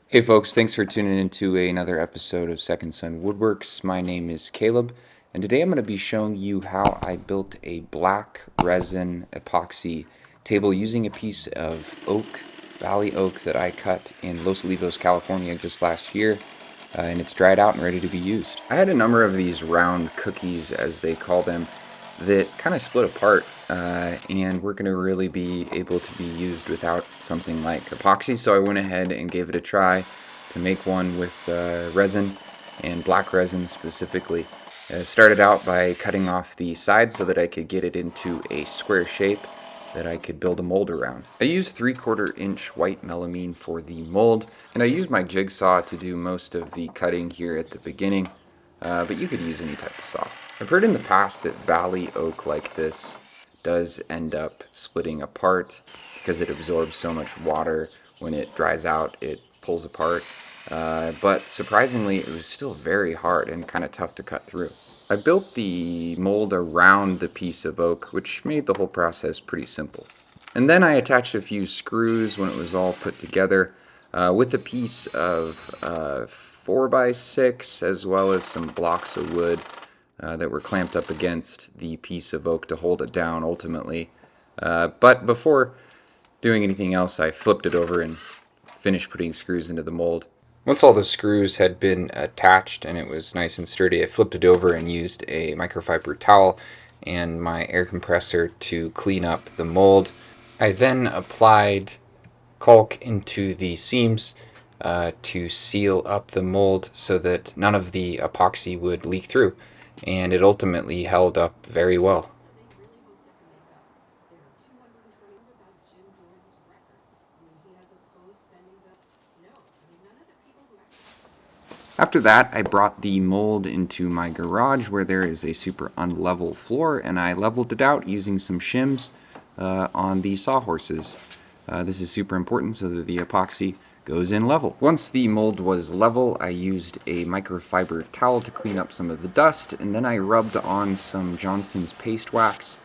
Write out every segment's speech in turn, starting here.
Hey folks, thanks for tuning into another episode of Second Son Woodworks. My name is Caleb, and today I'm going to be showing you how I built a black resin epoxy table using a piece of oak, valley oak, that I cut in Los Olivos, California just last year, and it's dried out and ready to be used. I had a number of these round cookies, as they call them, that kind of split apart, and we're going to really be able to be used without something like epoxy. So I went ahead and gave it a try to make one with resin, and black resin specifically. Started out by cutting off the sides so that I could get it into a square shape that I could build a mold around. I used 3/4 inch white melamine for the mold, and I used my jigsaw to do most of the cutting here at the beginning, but you could use any type of saw. I've heard in the past that valley oak like this does end up splitting apart because it absorbs so much water. When it dries out, it pulls apart. But surprisingly, it was still very hard and kind of tough to cut through. I built the mold around the piece of oak, which made the whole process pretty simple. And then I attached a few screws when it was all put together with a piece of 4x6 as well as some blocks of wood that were clamped up against the piece of oak to hold it down ultimately. But before doing anything else, I flipped it over and finished putting screws into the mold. Once all the screws had been attached and it was nice and sturdy, I flipped it over and used a microfiber towel and my air compressor to clean up the mold. I then applied caulk into the seams to seal up the mold so that none of the epoxy would leak through, and it ultimately held up very well. After that, I brought the mold into my garage where there is a super unlevel floor, and I leveled it out using some shims on the sawhorses. This is super important so that the epoxy goes in level. Once the mold was level, I used a microfiber towel to clean up some of the dust, and then I rubbed on some Johnson's paste wax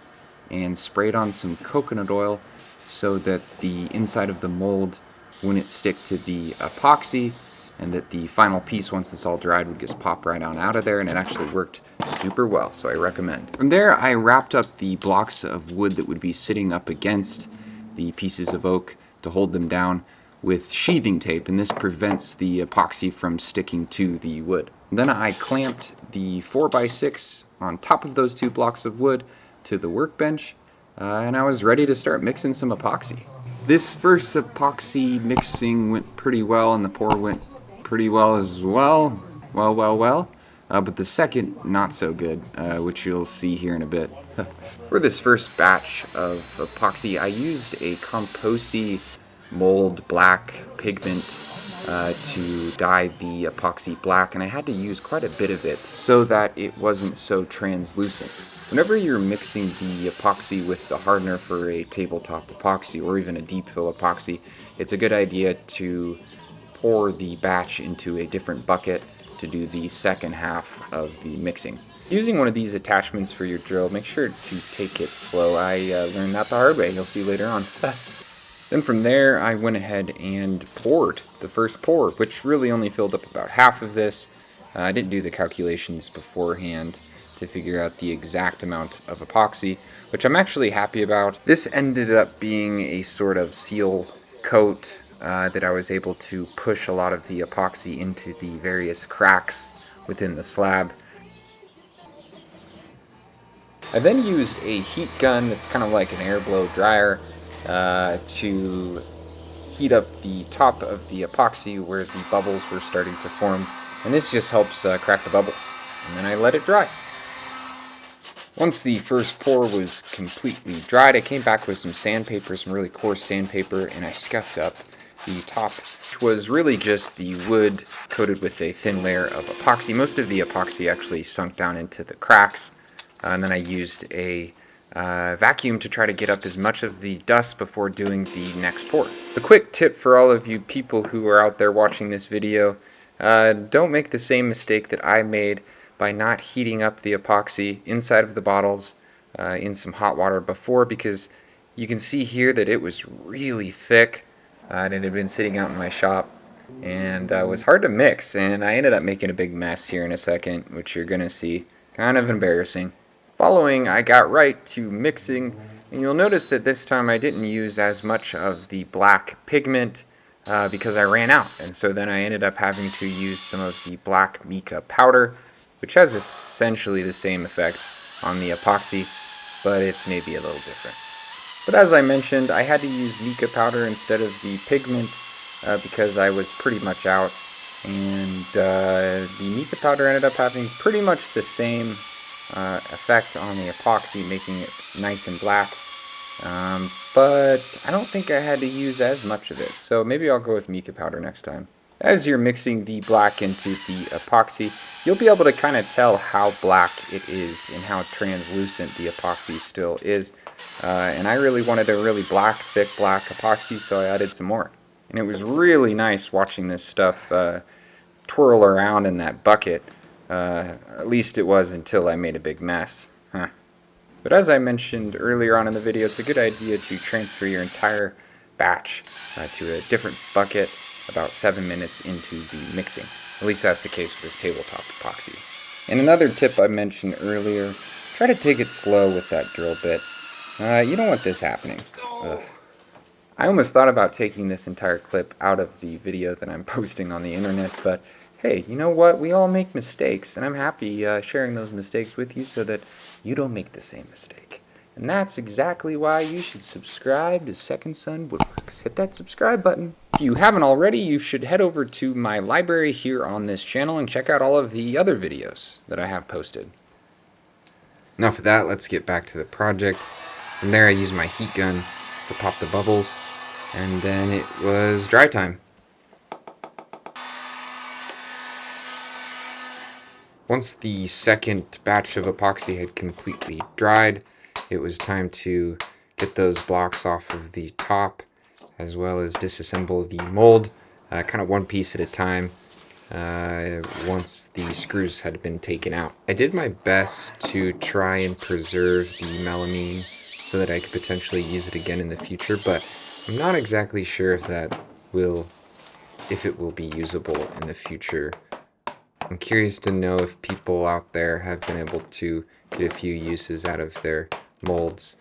and sprayed on some coconut oil so that the inside of the mold wouldn't stick to the epoxy, and that the final piece, once it's all dried, would just pop right on out of there, and it actually worked super well, so I recommend. From there, I wrapped up the blocks of wood that would be sitting up against the pieces of oak to hold them down with sheathing tape, and this prevents the epoxy from sticking to the wood. Then I clamped the 4x6 on top of those two blocks of wood to the workbench, and I was ready to start mixing some epoxy. This first epoxy mixing went pretty well, and the pour went pretty well as well. But the second, not so good, which you'll see here in a bit. For this first batch of epoxy, I used a Composi mold black pigment to dye the epoxy black, and I had to use quite a bit of it so that it wasn't so translucent. Whenever you're mixing the epoxy with the hardener for a tabletop epoxy or even a deep fill epoxy, it's a good idea to pour the batch into a different bucket to do the second half of the mixing. Using one of these attachments for your drill, make sure to take it slow. I learned that the hard way. You'll see later on. Then from there, I went ahead and poured the first pour, which really only filled up about half of this. I didn't do the calculations beforehand to figure out the exact amount of epoxy, which I'm actually happy about. This ended up being a sort of seal coat that I was able to push a lot of the epoxy into the various cracks within the slab. I then used a heat gun that's kind of like an air blow dryer to heat up the top of the epoxy where the bubbles were starting to form, and this just helps crack the bubbles. And then I let it dry. Once the first pour was completely dried, I came back with some sandpaper, some really coarse sandpaper, and I scuffed up the top, which was really just the wood coated with a thin layer of epoxy. Most of the epoxy actually sunk down into the cracks, and then I used a vacuum to try to get up as much of the dust before doing the next pour. A quick tip for all of you people who are out there watching this video, don't make the same mistake that I made by not heating up the epoxy inside of the bottles in some hot water before, because you can see here that it was really thick and it had been sitting out in my shop and it was hard to mix, and I ended up making a big mess here in a second, which you're gonna see. Kind of embarrassing. Following, I got right to mixing, and you'll notice that this time I didn't use as much of the black pigment because I ran out, and so then I ended up having to use some of the black mica powder, which has essentially the same effect on the epoxy, but it's maybe a little different. But as I mentioned, I had to use mica powder instead of the pigment because I was pretty much out, and the mica powder ended up having pretty much the same effect on the epoxy, making it nice and black. But I don't think I had to use as much of it, so maybe I'll go with mica powder next time. As you're mixing the black into the epoxy, you'll be able to kind of tell how black it is and how translucent the epoxy still is. And I really wanted a really black, thick black epoxy, so I added some more. And it was really nice watching this stuff twirl around in that bucket. At least it was until I made a big mess. Huh. But as I mentioned earlier on in the video, it's a good idea to transfer your entire batch to a different bucket about 7 minutes into the mixing. At least that's the case with this tabletop epoxy. And another tip I mentioned earlier, try to take it slow with that drill bit. You don't want this happening. Ugh. I almost thought about taking this entire clip out of the video that I'm posting on the internet, but hey, you know what? We all make mistakes, and I'm happy sharing those mistakes with you so that you don't make the same mistake. And that's exactly why you should subscribe to Second Son Woodworks. Hit that subscribe button. If you haven't already, you should head over to my library here on this channel and check out all of the other videos that I have posted. Enough of that, let's get back to the project. From there I used my heat gun to pop the bubbles, and then it was dry time. Once the second batch of epoxy had completely dried, it was time to get those blocks off of the top, as well as disassemble the mold, kind of one piece at a time, once the screws had been taken out. I did my best to try and preserve the melamine so that I could potentially use it again in the future, but I'm not exactly sure if it will be usable in the future. I'm curious to know if people out there have been able to get a few uses out of their molds.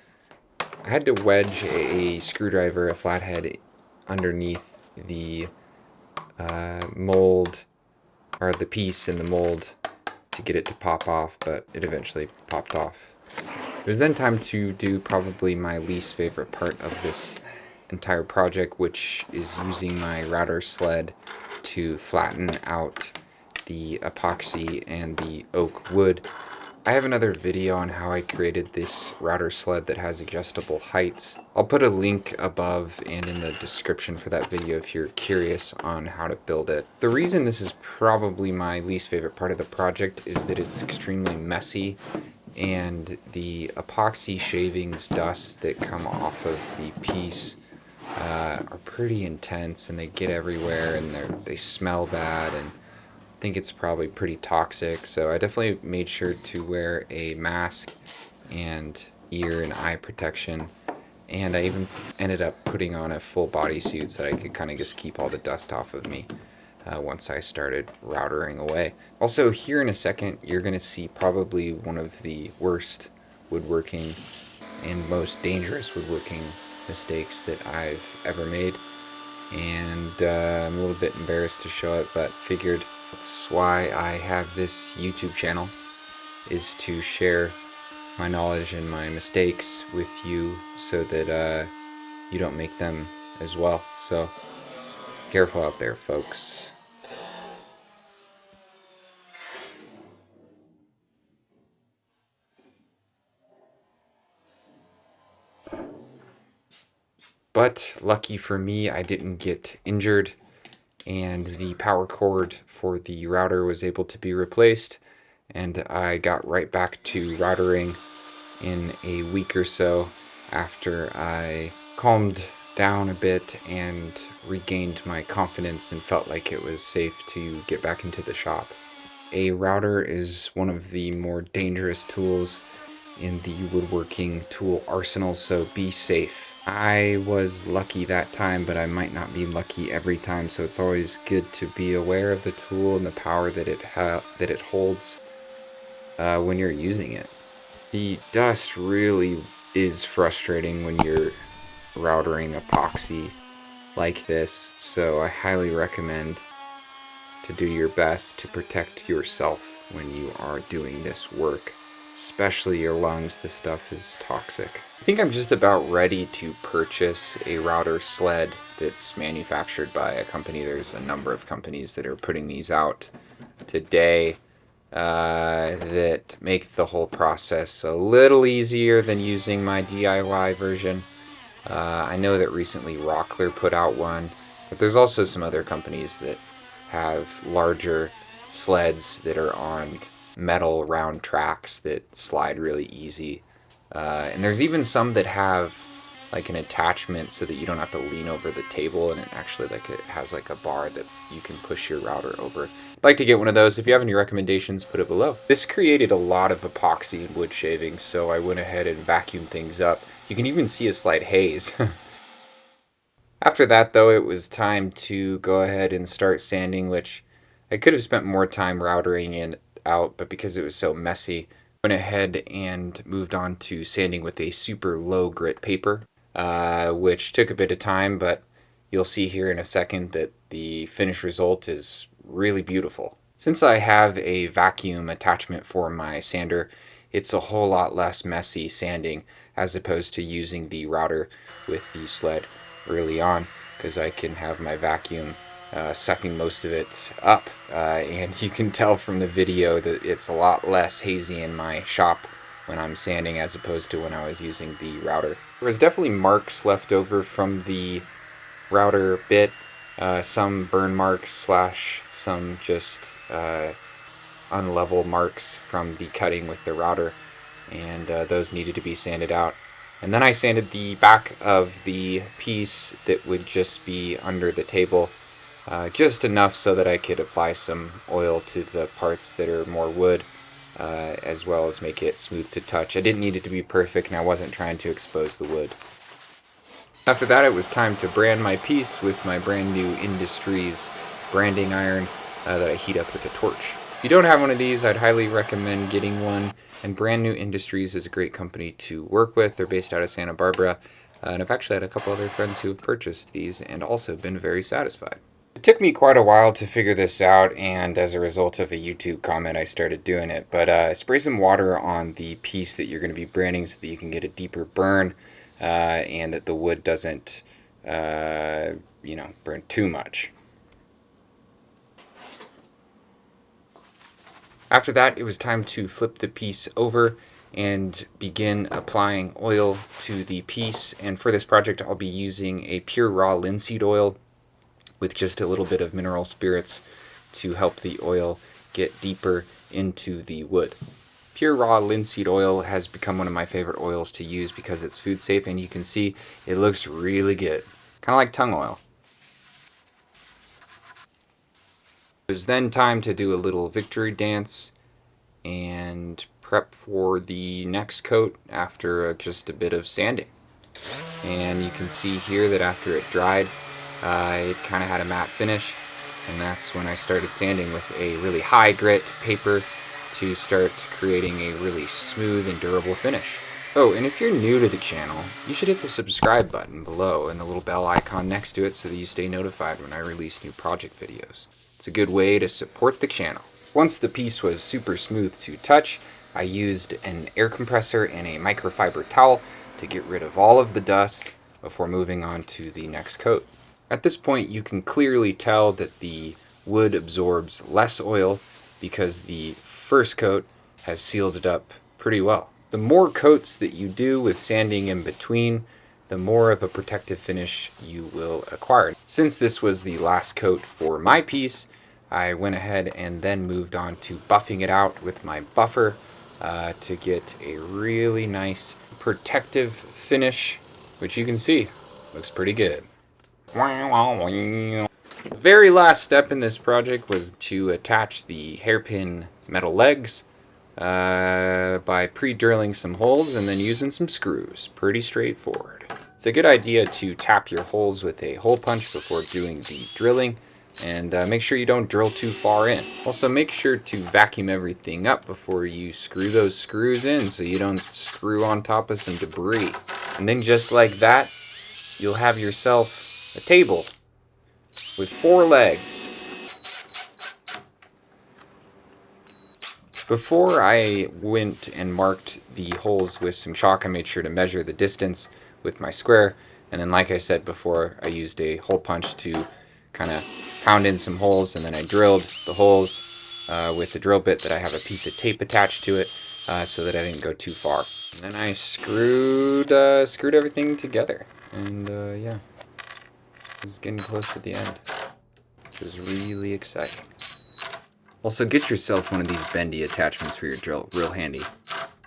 I had to wedge a screwdriver, a flathead, underneath the mold, or the piece in the mold, to get it to pop off, but it eventually popped off. It was then time to do probably my least favorite part of this entire project, which is using my router sled to flatten out the epoxy and the oak wood. I have another video on how I created this router sled that has adjustable heights. I'll put a link above and in the description for that video if you're curious on how to build it. The reason this is probably my least favorite part of the project is that it's extremely messy, and the epoxy shavings dust that come off of the piece are pretty intense, and they get everywhere, and they smell bad, and I think it's probably pretty toxic. So I definitely made sure to wear a mask and ear and eye protection, and I even ended up putting on a full body suit so that I could kind of just keep all the dust off of me once I started routering away. Also, here in a second you're going to see probably one of the worst woodworking and most dangerous woodworking mistakes that I've ever made, and I'm a little bit embarrassed to show it, but figured that's why I have this YouTube channel, is to share my knowledge and my mistakes with you so that you don't make them as well. So careful out there, folks. But lucky for me, I didn't get injured, and the power cord for the router was able to be replaced, and I got right back to routering in a week or so after I calmed down a bit and regained my confidence and felt like it was safe to get back into the shop. A router is one of the more dangerous tools in the woodworking tool arsenal, so be safe. I was lucky that time, but I might not be lucky every time, so it's always good to be aware of the tool and the power that it holds when you're using it. The dust really is frustrating when you're routering epoxy like this, so I highly recommend to do your best to protect yourself when you are doing this work, especially your lungs. This stuff is toxic. I think I'm just about ready to purchase a router sled that's manufactured by a company. There's a number of companies that are putting these out today that make the whole process a little easier than using my DIY version. I know that recently Rockler put out one, but there's also some other companies that have larger sleds that are on metal round tracks that slide really easy. And there's even some that have like an attachment so that you don't have to lean over the table, and it actually it has like a bar that you can push your router over. I'd like to get one of those. If you have any recommendations, put it below. This created a lot of epoxy and wood shavings, so I went ahead and vacuumed things up. You can even see a slight haze. After that, though, it was time to go ahead and start sanding, which I could have spent more time routering it out, but because it was so messy, went ahead and moved on to sanding with a super low grit paper, which took a bit of time, but you'll see here in a second that the finished result is really beautiful. Since I have a vacuum attachment for my sander, it's a whole lot less messy sanding as opposed to using the router with the sled early on, because I can have my vacuum sucking most of it up, and you can tell from the video that it's a lot less hazy in my shop when I'm sanding as opposed to when I was using the router. There was definitely marks left over from the router bit, some burn marks slash some just unlevel marks from the cutting with the router, and those needed to be sanded out. And then I sanded the back of the piece that would just be under the table, just enough so that I could apply some oil to the parts that are more wood, as well as make it smooth to touch. I didn't need it to be perfect, and I wasn't trying to expose the wood. After that, it was time to brand my piece with my brand new Industries branding iron that I heat up with a torch. If you don't have one of these, I'd highly recommend getting one. And Brand New Industries is a great company to work with. They're based out of Santa Barbara. And I've actually had a couple other friends who have purchased these and also been very satisfied. It took me quite a while to figure this out, and as a result of a YouTube comment, I started doing it. But spray some water on the piece that you're going to be branding so that you can get a deeper burn, and that the wood doesn't, burn too much. After that, it was time to flip the piece over and begin applying oil to the piece. And for this project, I'll be using a pure raw linseed oil with just a little bit of mineral spirits to help the oil get deeper into the wood. Pure raw linseed oil has become one of my favorite oils to use because it's food safe, and you can see it looks really good. Kind of like tongue oil. It was then time to do a little victory dance and prep for the next coat after just a bit of sanding. And you can see here that after it dried, it kind of had a matte finish, and that's when I started sanding with a really high grit paper to start creating a really smooth and durable finish. Oh, and if you're new to the channel, you should hit the subscribe button below and the little bell icon next to it so that you stay notified when I release new project videos. It's a good way to support the channel. Once the piece was super smooth to touch, I used an air compressor and a microfiber towel to get rid of all of the dust before moving on to the next coat. At this point, you can clearly tell that the wood absorbs less oil because the first coat has sealed it up pretty well. The more coats that you do with sanding in between, the more of a protective finish you will acquire. Since this was the last coat for my piece, I went ahead and then moved on to buffing it out with my buffer to get a really nice protective finish, which you can see looks pretty good. The very last step in this project was to attach the hairpin metal legs by pre-drilling some holes and then using some screws. Pretty straightforward. It's a good idea to tap your holes with a hole punch before doing the drilling, and make sure you don't drill too far in. Also, make sure to vacuum everything up before you screw those screws in so you don't screw on top of some debris. And then just like that, you'll have yourself a table with 4 legs. Before I went and marked the holes with some chalk, I made sure to measure the distance with my square, and then like I said before, I used a hole punch to kind of pound in some holes, and then I drilled the holes with the drill bit that I have a piece of tape attached to it so that I didn't go too far. And then I screwed everything together, and yeah, it was getting close to the end. It was really exciting. Also, get yourself one of these bendy attachments for your drill, real handy.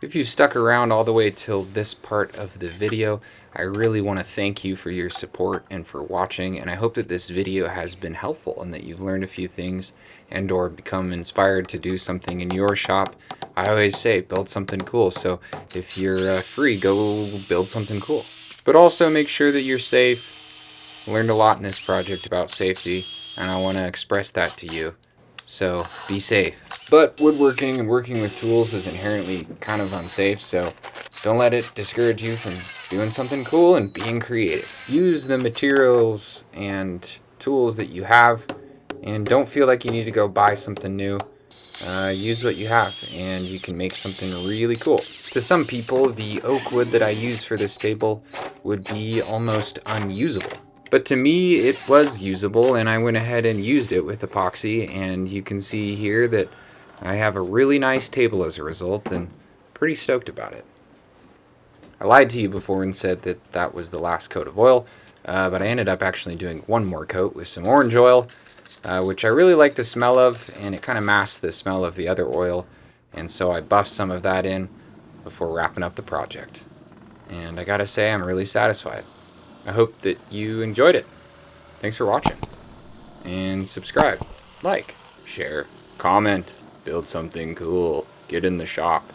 If you stuck around all the way till this part of the video, I really want to thank you for your support and for watching, and I hope that this video has been helpful and that you've learned a few things and or become inspired to do something in your shop. I always say build something cool, so if you're free, go build something cool. But also make sure that you're safe. I learned a lot in this project about safety, and I want to express that to you. So be safe. But woodworking and working with tools is inherently kind of unsafe, so don't let it discourage you from doing something cool and being creative. Use the materials and tools that you have, and don't feel like you need to go buy something new. Use what you have, and you can make something really cool. To some people, the oak wood that I use for this table would be almost unusable. But to me, it was usable, and I went ahead and used it with epoxy, and you can see here that I have a really nice table as a result, and pretty stoked about it. I lied to you before and said that that was the last coat of oil, but I ended up actually doing one more coat with some orange oil, which I really like the smell of, and it kind of masks the smell of the other oil, and so I buffed some of that in before wrapping up the project. And I gotta say, I'm really satisfied. I hope that you enjoyed it. Thanks for watching. And subscribe, like, share, comment, build something cool, get in the shop,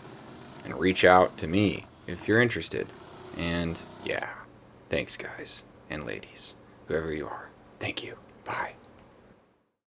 and reach out to me if you're interested. And yeah, thanks guys and ladies, whoever you are. Thank you. Bye.